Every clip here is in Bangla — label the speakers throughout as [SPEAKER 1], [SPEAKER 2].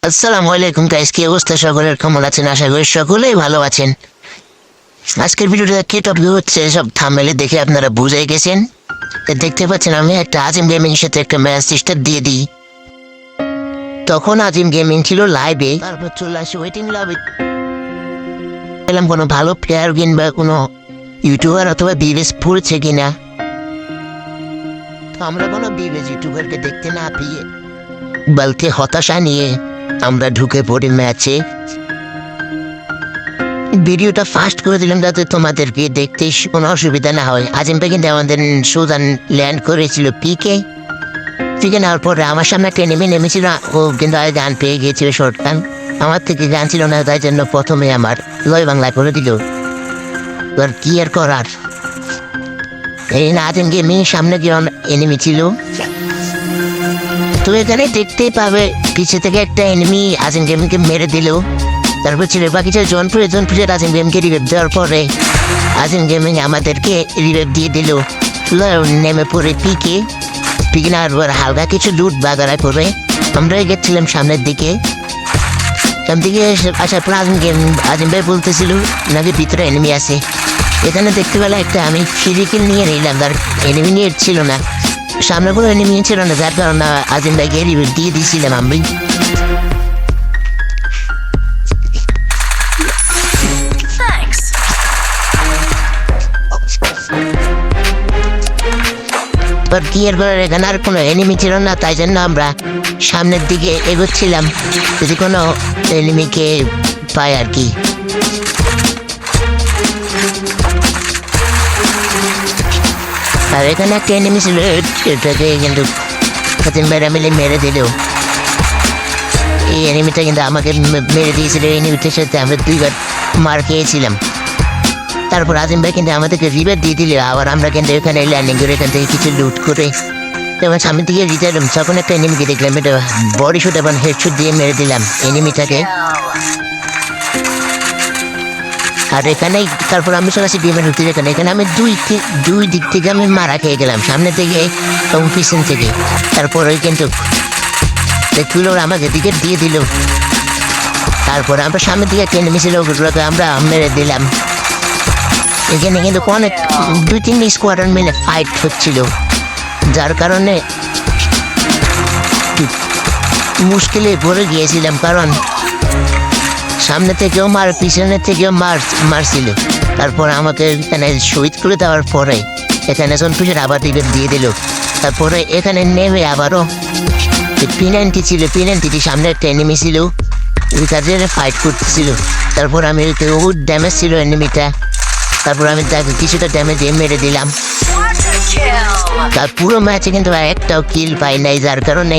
[SPEAKER 1] আসসালামু আলাইকুম গাইস, কি অবস্থা সকলের? কেমন আছেন? আশা করি সকলেই ভালো আছেন। আজকের ভিডিওটা কি টপিক হচ্ছে সব থাম্বনেলে দেখে আপনারা বুঝে গেছেন। দেখতে পাচ্ছেন আমি একটা আজিম গেমিং এর সাথে একটা ম্যাচ স্টার দিয়ে দিই। তখন আজিম গেমিং ছিল লাইভে, তারপর চলে আসি ওয়েটিং লবি। পেলাম কোনো ভালো প্লেয়ার কিংবা কোনো ইউটিউবার অথবা বিবেস পড়ছে কিনা। তো আমরা কোনো বিবেস ইউটিউবারকে দেখতে না পেয়ে বলতে হতাশা নিয়ে আমরা ঢুকে পড়ি ম্যাচে। ভিডিওটা ফাস্ট করে দিলাম যাতে তোমাদেরকে দেখতে কোনো অসুবিধা না হয়। আজিম ভাই কিন্তু আমাদের সুদান ল্যান্ড করেছিল পিকে নেওয়ার পরে আমার সামনে একটা নেমেছিল। ও কিন্তু গান পেয়ে গিয়েছিল শর্টগান, আমার থেকে গান ছিল না, তাই জন্য প্রথমে আমার লয় বাংলা করে দিল। এবার কি আর করার, এই না আজিম গেমিং সামনে গিয়ে এনিমি ছিল। তো এখানে দেখতেই পাবে পিছে থেকে একটা এনিমি আজিম গেমিংকে মেরে দিল। তারপর ছিল বাকি জনপুরের আজিম গেমকে রিভাইভ দেওয়ার পরে আজিম গেমিং আমাদেরকে রিভাইভ দিয়ে দিল। নেমে পড়ে পিকে নেওয়ার পর হালকা কিছু লুট বাগাড়া করে আমরা গেছিলাম সামনের দিকে। সামনে দিকে আসার পর আজিম ভাই বলতেছিল নাকি ভিতরে এনিমি আছে। এখানে দেখতে পেলে একটা আমি ফিজিক্যাল নিয়ে নিলাম, তার এনিমি নিয়ে ছিল না, সামনে কোনো এনিমি ছিল না, যার কারণে আজিম ভাইকে রিভাইভ দিয়ে দিয়েছিলাম আমি। কি আর করার, এখানে আর কোনো এনিমি ছিল না, তাই জন্য আমরা সামনের দিকে এগোচ্ছিলাম যদি কোনো এনিমিকে পাই আর কি। আর এখানে একটা এনিমি ছিল, এটাকে কিন্তু মিলে মেরে দিল। এই এনিমিটা কিন্তু আমাকে মেরে দিয়েছিল, এনিমিটার সাথে আমরা দুইবার মার খেয়েছিলাম। তারপর আজিম ভাই কিন্তু আমাদেরকে রিভাইভ দিয়ে দিল। আবার আমরা কিন্তু এখানে ল্যান্ডিং করে এখান থেকে কিছু লুট করে যেমন সামনের দিকে রিটার্ন তখন একটা এনিমিকে দেখলাম, এটা বডি শুট এবং হেডশুট দিয়ে মেরে দিলাম এনিমিটাকে। আর এখানেই তারপর আমি চলে আসি গেমের ঢুকতে, এখানে আমি দুই দিক থেকে আমি মারা খেয়ে গেলাম, সামনে থেকে এবং পিছন থেকে। তারপর ওই কিন্তু দেখছিল আমাকে দিকে দিয়ে দিল। তারপর আমরা সামনের দিকে একটা এনিমি ছিল, ওগুলোকে আমরা মেরে দিলাম। এখানে কিন্তু অনেক 2-3 স্কোয়াডার মিলে ফাইট হচ্ছিল, যার কারণে মুশকিলে পড়ে গিয়েছিলাম, কারণ সামনে থেকেও পিছনে থেকেও মারছিল। তারপর আমাকে এখানে শহীদ করে দেওয়ার পরে এখানে জনপুরের আবার টিকিট দিয়ে দিল। তারপরে এখানে নেমে আবারও পিনান্টি ছিল, পিনান্টিটি সামনে একটা এনিমি ছিল, তাদের ফাইট করতেছিল। তারপর আমি ড্যামেজ ছিল এনিমিটা, তারপর আমি তাকে কিছুটা ড্যামেজ দিয়ে মেরে দিলাম। তার পুরো ম্যাচে কিন্তু একটাও কিল পাই নাই, যার কারণে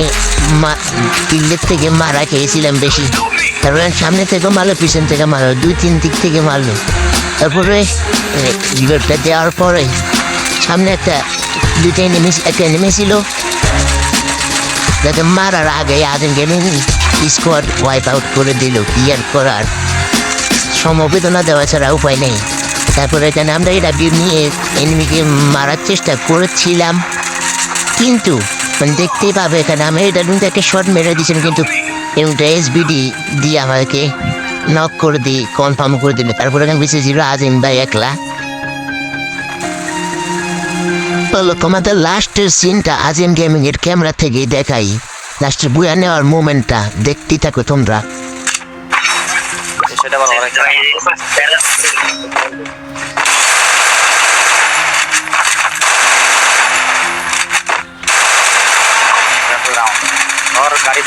[SPEAKER 1] কিলের থেকে মারা খেয়েছিলাম বেশি। তারপরে সামনে থেকে মারলো, পিছন থেকে মারলো, 2-3 দিক থেকে মারলো। তারপরে রিভাইভটা দেওয়ার পরে সামনে একটা এনিমি ছিল, যাতে মারার আগে আজিম গেমিং স্কোয়াড ওয়াইপ আউট করে দিল। কি আর করার, সমবেদনা দেওয়া ছাড়া উপায় নেই। তারপরে এখানে আমরা এটা নিয়ে এনিমিকে মারার চেষ্টা করেছিলাম, কিন্তু দেখতেই পাবে এখানে আমি এটা একটা শট মেরে দিয়েছিলাম, কিন্তু এমনটা SBD দিয়ে আমাকে নক করে দিয়ে কনফার্ম করে দিল। তারপরে এখানে বেঁচে ছিল আজিম ভাই একলা। তোমাদের লাস্টের সিনটা আজিম গেমিং এর ক্যামেরা থেকেই দেখাই, লাস্টের বুয়া নেওয়ার মোমেন্টটা দেখতেই থাকো তোমরা।
[SPEAKER 2] और गाड़ी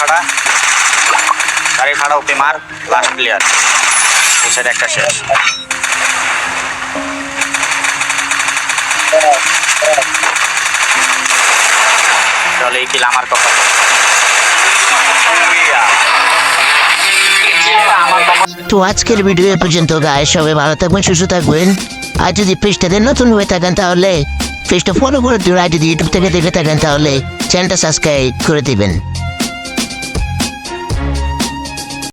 [SPEAKER 2] खड़ा ओके मार लास्ट प्लेयर उसे একটা শেষ। চলে এই কিল আমার কপাল।
[SPEAKER 1] তো আজকের ভিডিও এ পর্যন্ত গাইস, সবাই ভালো থাকবেন, সুস্থ থাকবেন। আর যদি পেজটাতে নতুন হয়ে থাকেন তাহলে পেজটা ফলো করে দিবেন, আর যদি ইউটিউব থেকে দেখে থাকেন তাহলে চ্যানেলটা সাবস্ক্রাইব করে দিবেন।